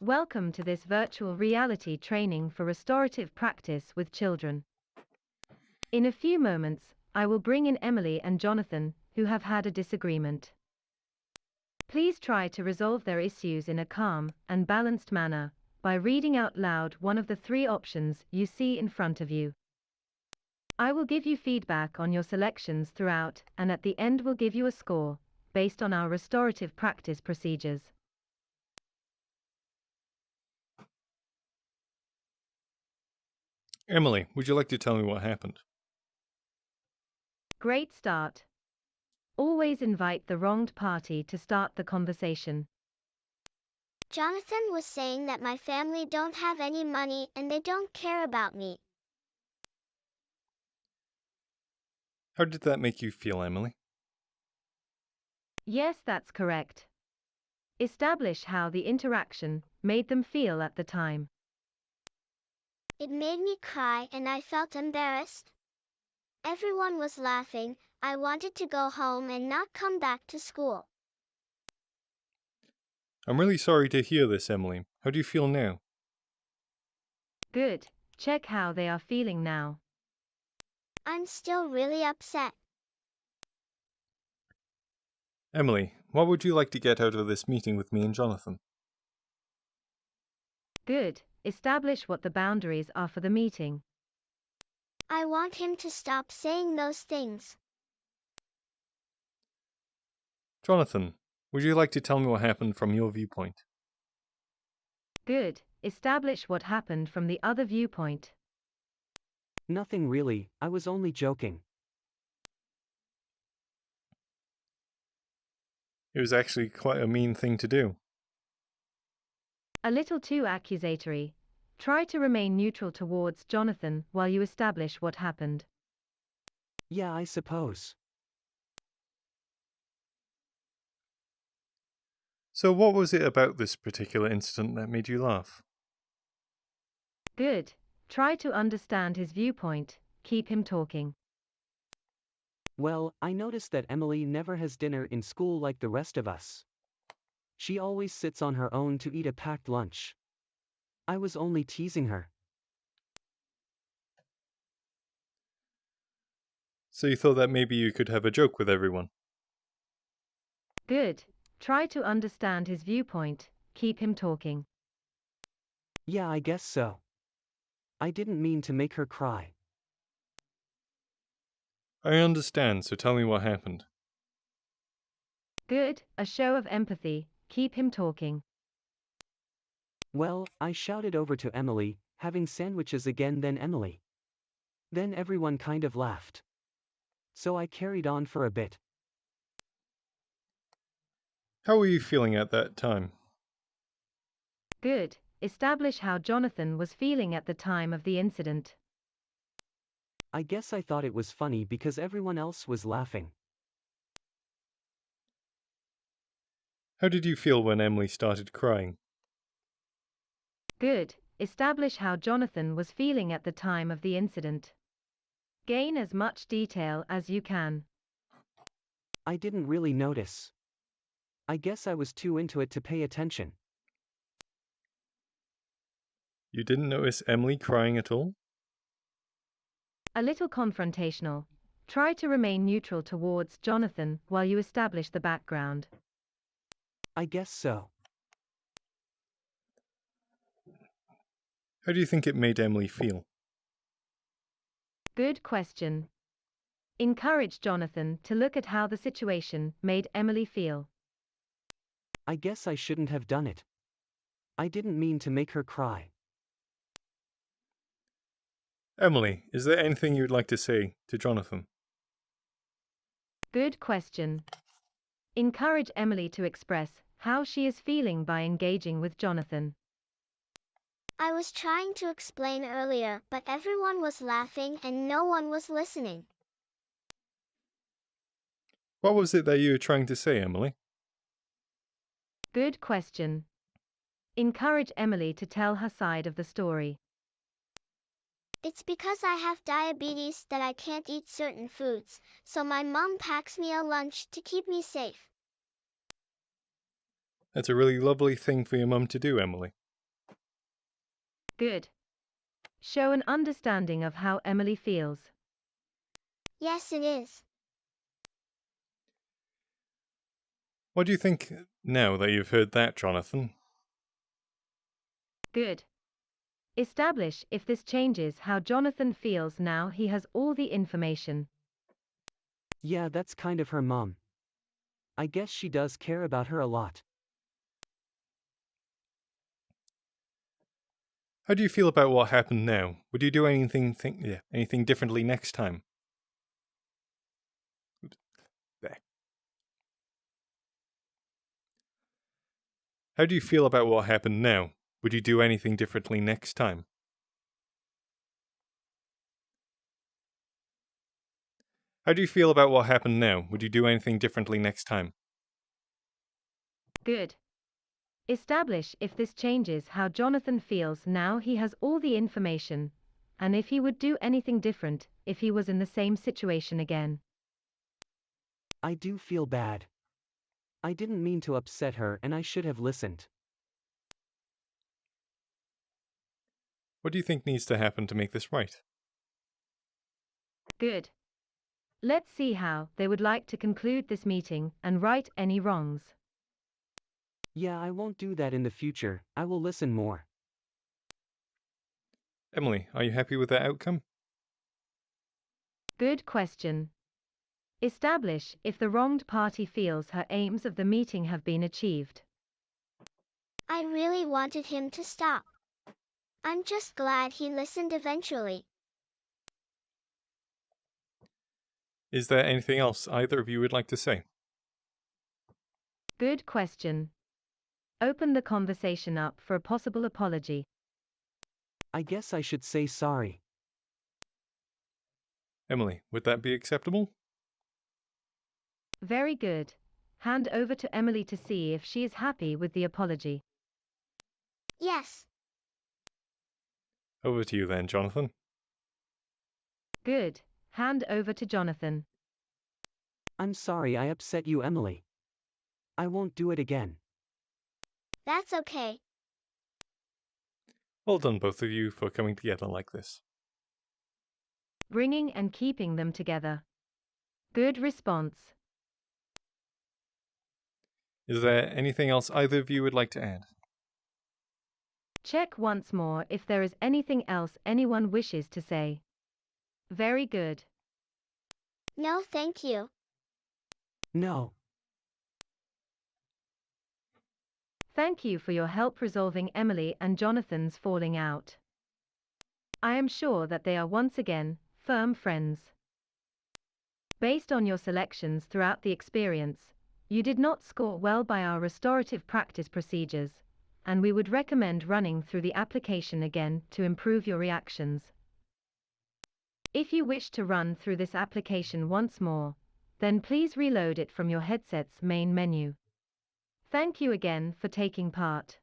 Welcome to this virtual reality training for restorative practice with children. In a few moments, I will bring in Emily and Jonathan, who have had a disagreement. Please try to resolve their issues in a calm and balanced manner by reading out loud one of the three options you see in front of you. I will give you feedback on your selections throughout, and at the end will give you a score based on our restorative practice procedures. Emily, would you like to tell me what happened? Great start. Always invite the wronged party to start the conversation. Jonathan was saying that my family don't have any money and they don't care about me. How did that make you feel, Emily? Yes, that's correct. Establish how the interaction made them feel at the time. It made me cry and I felt embarrassed. Everyone was laughing. I wanted to go home and not come back to school. I'm really sorry to hear this, Emily. How do you feel now? Good. Check how they are feeling now. I'm still really upset. Emily, what would you like to get out of this meeting with me and Jonathan? Good. Establish what the boundaries are for the meeting. I want him to stop saying those things. Jonathan, would you like to tell me what happened from your viewpoint? Good. Establish what happened from the other viewpoint. Nothing really, I was only joking. It was actually quite a mean thing to do. A little too accusatory. Try to remain neutral towards Jonathan while you establish what happened. Yeah, I suppose. So what was it about this particular incident that made you laugh? Good. Try to understand his viewpoint. Keep him talking. Well, I noticed that Emily never has dinner in school like the rest of us. She always sits on her own to eat a packed lunch. I was only teasing her. So you thought that maybe you could have a joke with everyone? Good. Try to understand his viewpoint. Keep him talking. Yeah, I guess so. I didn't mean to make her cry. I understand, so tell me what happened. Good. A show of empathy. Keep him talking. Well, I shouted over to Emily, having sandwiches again then Emily. Then everyone kind of laughed. So I carried on for a bit. How were you feeling at that time? Good. Establish how Jonathan was feeling at the time of the incident. I guess I thought it was funny because everyone else was laughing. How did you feel when Emily started crying? Good. Establish how Jonathan was feeling at the time of the incident. Gain as much detail as you can. I didn't really notice. I guess I was too into it to pay attention. You didn't notice Emily crying at all? A little confrontational. Try to remain neutral towards Jonathan while you establish the background. I guess so. How do you think it made Emily feel? Good question. Encourage Jonathan to look at how the situation made Emily feel. I guess I shouldn't have done it. I didn't mean to make her cry. Emily, is there anything you'd like to say to Jonathan? Good question. Encourage Emily to express how she is feeling by engaging with Jonathan. I was trying to explain earlier, but everyone was laughing and no one was listening. What was it that you were trying to say, Emily? Good question. Encourage Emily to tell her side of the story. It's because I have diabetes that I can't eat certain foods, so my mom packs me a lunch to keep me safe. That's a really lovely thing for your mum to do, Emily. Good. Show an understanding of how Emily feels. Yes, it is. What do you think now that you've heard that, Jonathan? Good. Establish if this changes how Jonathan feels now he has all the information. Yeah, that's kind of her mom. I guess she does care about her a lot. How do you feel about what happened now? Would you do anything differently next time? Oops. There. How do you feel about what happened now? Would you do anything differently next time? How do you feel about what happened now? Would you do anything differently next time? Good. Establish if this changes how Jonathan feels now he has all the information, and if he would do anything different if he was in the same situation again. I do feel bad. I didn't mean to upset her and I should have listened. What do you think needs to happen to make this right? Good. Let's see how they would like to conclude this meeting and right any wrongs. Yeah, I won't do that in the future. I will listen more. Emily, are you happy with that outcome? Good question. Establish if the wronged party feels her aims of the meeting have been achieved. I really wanted him to stop. I'm just glad he listened eventually. Is there anything else either of you would like to say? Good question. Open the conversation up for a possible apology. I guess I should say sorry. Emily, would that be acceptable? Very good. Hand over to Emily to see if she is happy with the apology. Yes. Over to you then, Jonathan. Good. Hand over to Jonathan. I'm sorry I upset you, Emily. I won't do it again. That's okay. Well done, both of you, for coming together like this. Bringing and keeping them together. Good response. Is there anything else either of you would like to add? Check once more if there is anything else anyone wishes to say. Very good. No, thank you. No. Thank you for your help resolving Emily and Jonathan's falling out. I am sure that they are once again firm friends. Based on your selections throughout the experience, you did not score well by our restorative practice procedures, and we would recommend running through the application again to improve your reactions. If you wish to run through this application once more, then please reload it from your headset's main menu. Thank you again for taking part.